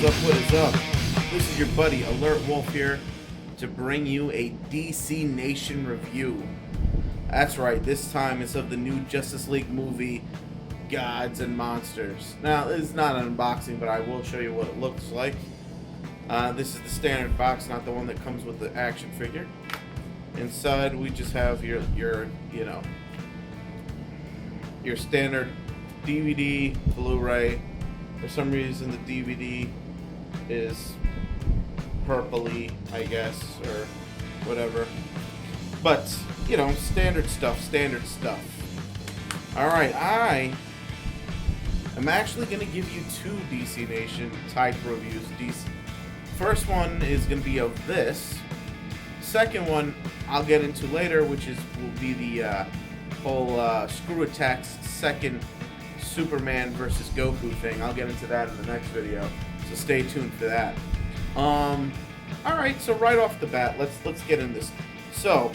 What is up? This is your buddy alertwolf here to bring you a DC Nation review. That's right, this time it's of the new Justice League movie, Gods and Monsters. Now, it's not an unboxing, but I will show you what it looks like. This is the standard box, not the one that comes with the action figure. Inside, we just have your standard DVD, Blu-ray. For some reason, the DVD is purpley, I guess, or whatever. But, standard stuff. Alright, I am actually going to give you two DC Nation type reviews. First one is going to be of this. Second one I'll get into later, which will be the whole Screw Attack's second Superman versus Goku thing. I'll get into that in the next video, so stay tuned for that. Alright, so right off the bat, let's get into this. So,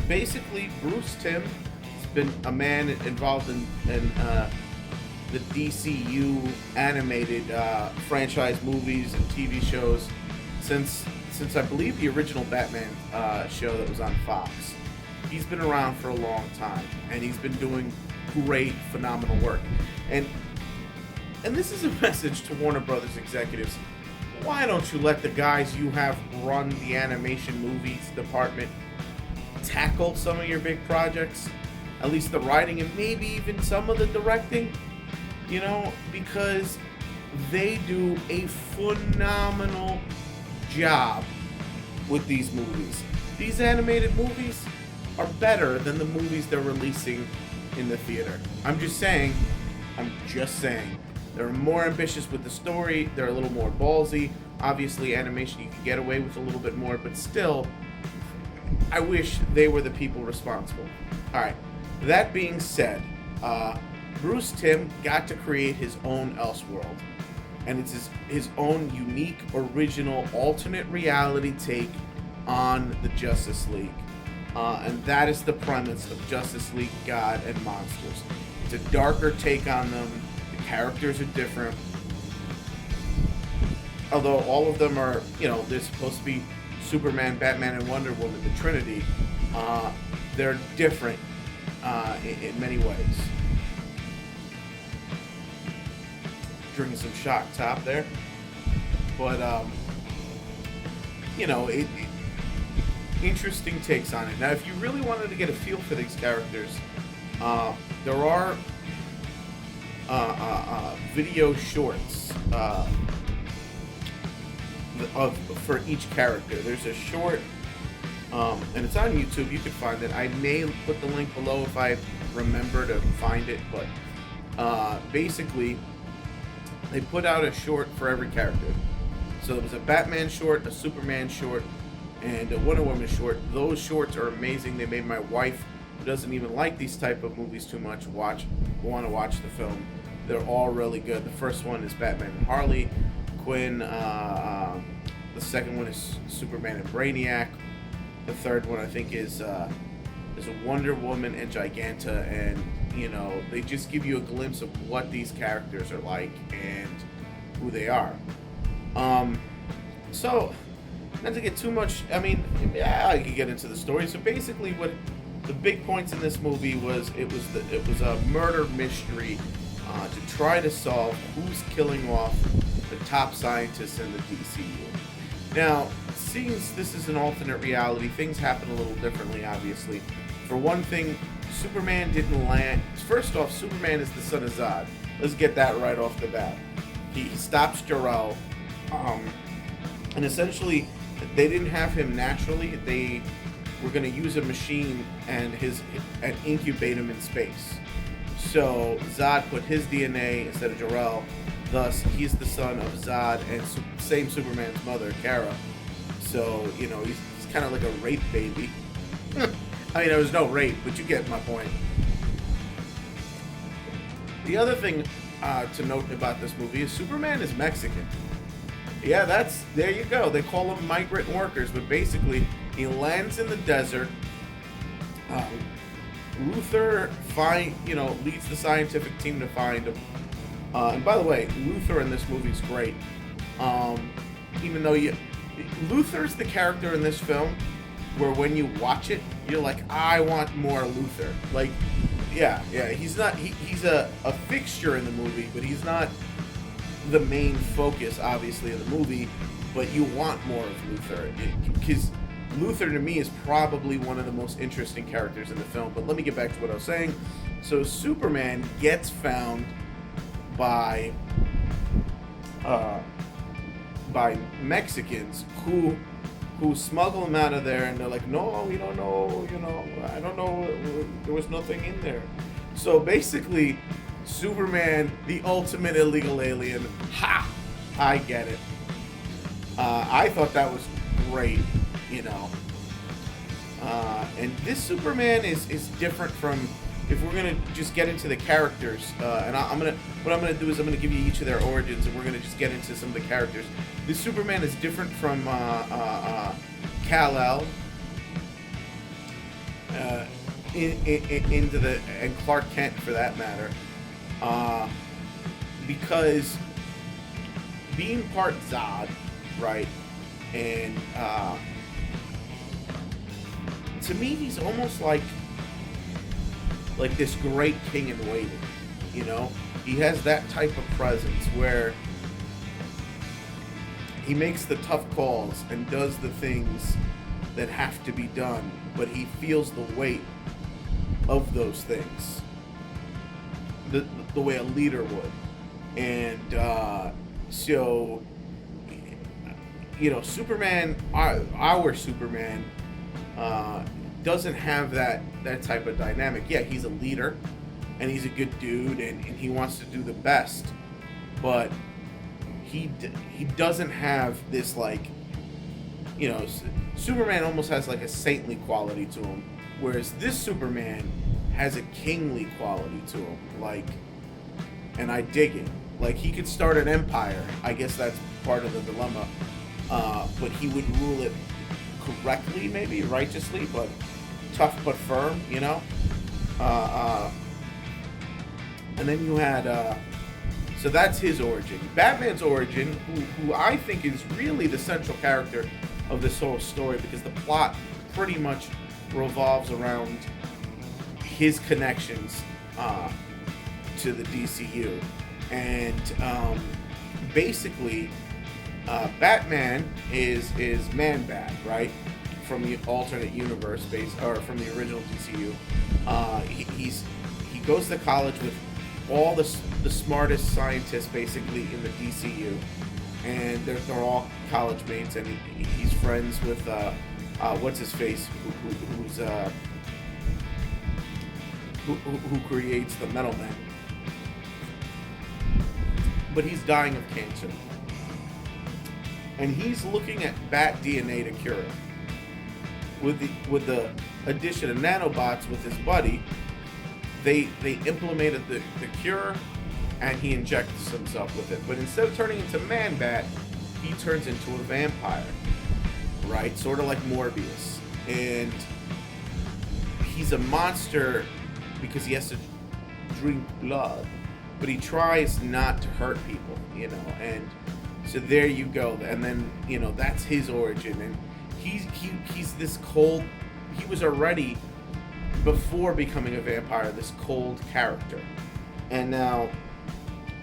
basically, Bruce Timm has been a man involved in the DCU animated franchise movies and TV shows since I believe the original Batman show that was on Fox. He's been around for a long time, and he's been doing great, phenomenal work. And this is a message to Warner Brothers executives. Why don't you let the guys you have run the animation movies department tackle some of your big projects? At least the writing and maybe even some of the directing? Because they do a phenomenal job with these movies. These animated movies are better than the movies they're releasing in the theater. I'm just saying. They're more ambitious with the story. They're a little more ballsy. Obviously, animation, you can get away with a little bit more, but still, I wish they were the people responsible. Alright, that being said, Bruce Timm got to create his own Elseworld. And it's his own unique, original, alternate reality take on the Justice League. And that is the premise of Justice League God and Monsters. It's a darker take on them. The characters are different. Although all of them are, they're supposed to be Superman, Batman, and Wonder Woman, the Trinity. They're different in many ways. Drinking some shock top there. But, interesting takes on it. Now, if you really wanted to get a feel for these characters, there are video shorts for each character. There's a short, and it's on YouTube. You can find it. I may put the link below if I remember to find it, but basically, they put out a short for every character. So there was a Batman short, a Superman short, and a Wonder Woman short. Those shorts are amazing. They made my wife, who doesn't even like these type of movies too much, want to watch the film. They're all really good. The first one is Batman and Harley Quinn. The second one is Superman and Brainiac. The third one, I think, is a Wonder Woman and Giganta, and they just give you a glimpse of what these characters are like and who they are. So, not to get too much, I could get into the story. So basically, what the big points in this movie was, it was a murder mystery to try to solve who's killing off the top scientists in the DCU. Now, since this is an alternate reality, things happen a little differently, obviously. For one thing, Superman didn't land. First off, Superman is the son of Zod. Let's get that right off the bat. He stops Jor-El, and essentially, they didn't have him naturally. They were going to use a machine and incubate him in space. So Zod put his DNA instead of Jor-El. Thus, he's the son of Zod and same Superman's mother, Kara. So he's kind of like a rape baby. There was no rape, but you get my point. The other thing to note about this movie is Superman is Mexican. Yeah, there you go. They call them migrant workers, but basically he lands in the desert. Luther leads the scientific team to find him, And by the way, Luther in this movie is great. Um, Even though Luther's the character in this film where when you watch it, you're like, I want more Luther. Like, yeah, he's not. He's a fixture in the movie, but he's not the main focus, obviously, of the movie. But you want more of Luther because Luther to me is probably one of the most interesting characters in the film. But let me get back to what I was saying. So Superman gets found by Mexicans who smuggle him out of there, and they're like, no, we don't know, I don't know, there was nothing in there. So basically, Superman, the ultimate illegal alien, I get it. I thought that was great, and this Superman is different from, if we're gonna just get into the characters, and what I'm gonna do is I'm gonna give you each of their origins, and we're gonna just get into some of the characters. This Superman is different from Kal-El, and Clark Kent for that matter, because being part Zod, right, and to me he's almost like this great king in waiting, He has that type of presence where he makes the tough calls and does the things that have to be done, but he feels the weight of those things, the way a leader would. And so, Superman, our Superman, doesn't have that type of dynamic. Yeah, he's a leader, and he's a good dude, and he wants to do the best, but he doesn't have this, like, Superman almost has like a saintly quality to him, whereas this Superman has a kingly quality to him, like, and I dig it. Like, he could start an empire. I guess that's part of the dilemma, but he would rule it correctly, maybe righteously, but tough but firm, and then you had so that's his origin. Batman's origin, who I think is really the central character of this whole story, because the plot pretty much revolves around his connections to the DCU, and basically Batman is Man-Bat, right? From the alternate universe or from the original DCU. He goes to college with all the smartest scientists basically in the DCU, and they're all college mates, and he's friends with what's his face, who creates the Metal Man, but he's dying of cancer. And he's looking at bat DNA to cure it. With the addition of nanobots with his buddy, they implemented the cure, and he injects himself with it. But instead of turning into Man-Bat, he turns into a vampire, right? Sort of like Morbius. And he's a monster because he has to drink blood, but he tries not to hurt people, and so there you go. And then, that's his origin. And he's this cold, he was already, before becoming a vampire, this cold character. And now,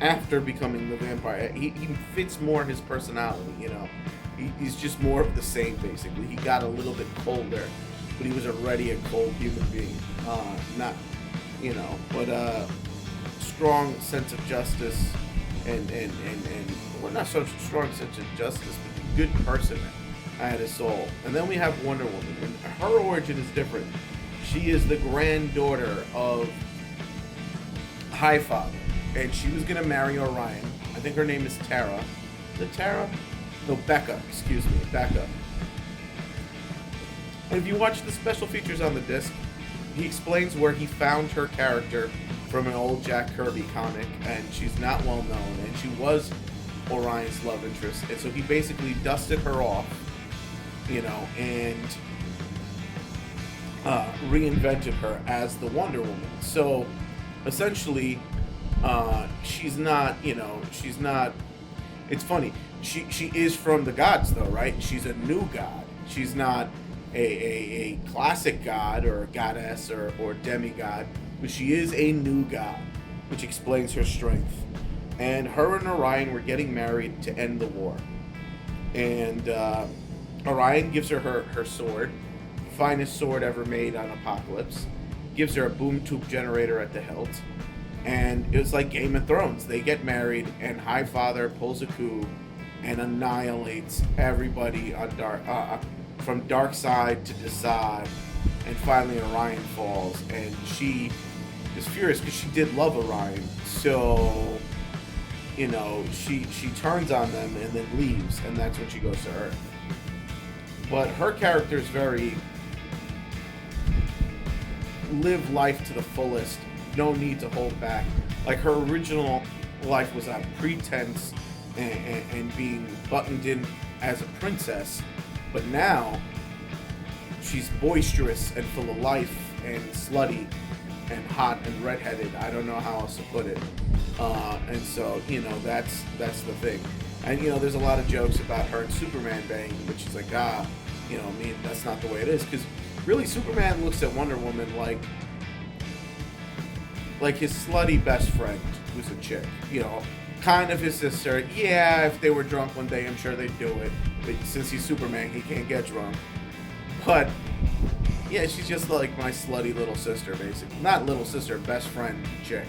after becoming the vampire, he fits more his personality, He's just more of the same, basically. He got a little bit colder, but he was already a cold human being. But strong sense of justice, and well, not so strong sense of justice, but a good person at his soul. And then we have Wonder Woman, and her origin is different. She is the granddaughter of Highfather, and she was gonna marry Orion. I think her name is Tara. Is it Tara? No, Becca. Excuse me, Becca. And if you watch the special features on the disc, he explains where he found her character from an old Jack Kirby comic, and she's not well known, and she was Orion's love interest, and so he basically dusted her off, and reinvented her as the Wonder Woman. So essentially, she she's not, she's not. It's funny. She is from the gods, though, right? She's a new god. She's not a classic god or a goddess or demigod, but she is a new god, which explains her strength. And her and Orion were getting married to end the war. And Orion gives her sword, finest sword ever made on Apocalypse, gives her a boom tube generator at the hilt, and it was like Game of Thrones. They get married, and Highfather pulls a coup and annihilates everybody on from dark side to Desaad, and finally Orion falls, and she is furious because she did love Orion, so she turns on them and then leaves, and that's when she goes to Earth. But her character is very live life to the fullest, no need to hold back. Like, her original life was on pretense and being buttoned in as a princess, but now she's boisterous and full of life and slutty and hot and redheaded. I don't know how else to put it. And so, that's the thing. And, there's a lot of jokes about her and Superman banging, but she's like, that's not the way it is. Because really, Superman looks at Wonder Woman like his slutty best friend, who's a chick. Kind of his sister. Yeah, if they were drunk one day, I'm sure they'd do it. But since he's Superman, he can't get drunk. But yeah, she's just like my slutty little sister, basically. Not little sister, best friend chick.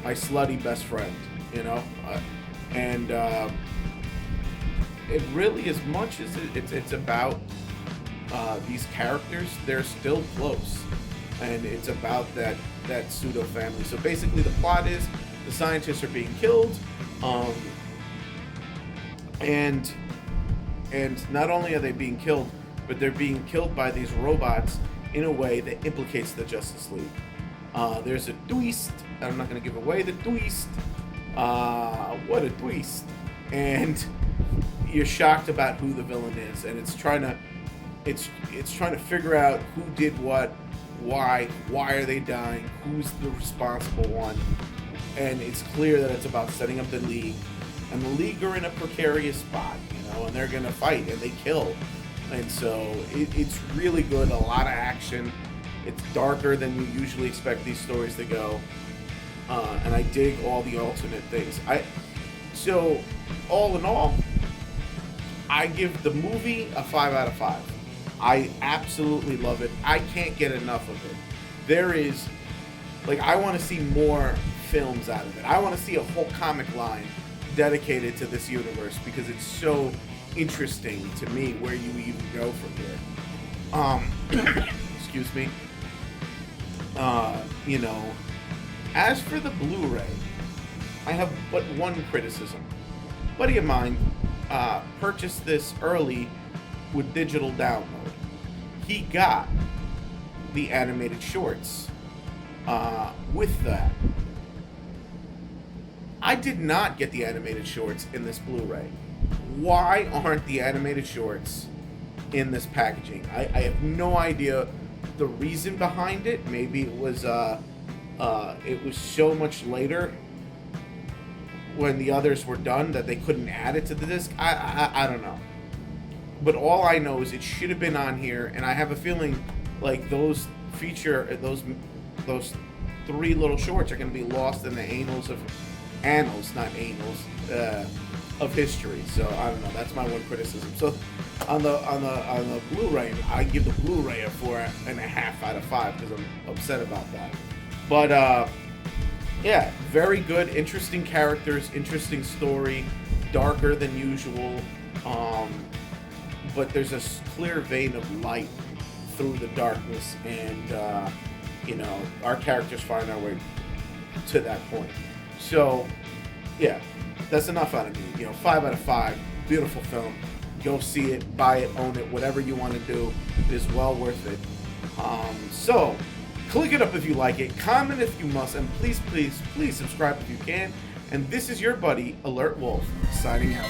My slutty best friend, and it really, as much as it's about these characters, they're still close, and it's about that pseudo family. So basically, the plot is the scientists are being killed, and not only are they being killed, but they're being killed by these robots in a way that implicates the Justice League. There's a twist. I'm not going to give away the twist. What a twist. And you're shocked about who the villain is, and it's trying to figure out who did what, why are they dying, who's the responsible one. And it's clear that it's about setting up the League, and the League are in a precarious spot, and they're going to fight, and they kill. And so it's really good, a lot of action. It's darker than you usually expect these stories to go. And I dig all the alternate things. So, all in all, I give the movie a 5 out of 5. I absolutely love it. I can't get enough of it. There is, I want to see more films out of it. I want to see a whole comic line dedicated to this universe, because it's so interesting to me where you even go from here. Excuse me. As for the Blu-ray, I have but one criticism. A buddy of mine purchased this early with digital download. He got the animated shorts with that. I did not get the animated shorts in this Blu-ray. Why aren't the animated shorts in this packaging? I have no idea the reason behind it. Maybe it was so much later when the others were done that they couldn't add it to the disc. I don't know. But all I know is it should have been on here, and I have a feeling like those three little shorts are going to be lost in the annals of history. So I don't know. That's my one criticism. So on the Blu-ray, I give the Blu-ray a 4.5 out of 5 because I'm upset about that. But yeah, very good, interesting characters, interesting story, darker than usual. But there's a clear vein of light through the darkness, and our characters find our way to that point. So yeah, that's enough out of me. 5 out of 5. Beautiful film. Go see it, buy it, own it, whatever you want to do. It is well worth it. So click it up if you like it, comment if you must, and please, please, please subscribe if you can. And this is your buddy, Alert Wolf, signing out.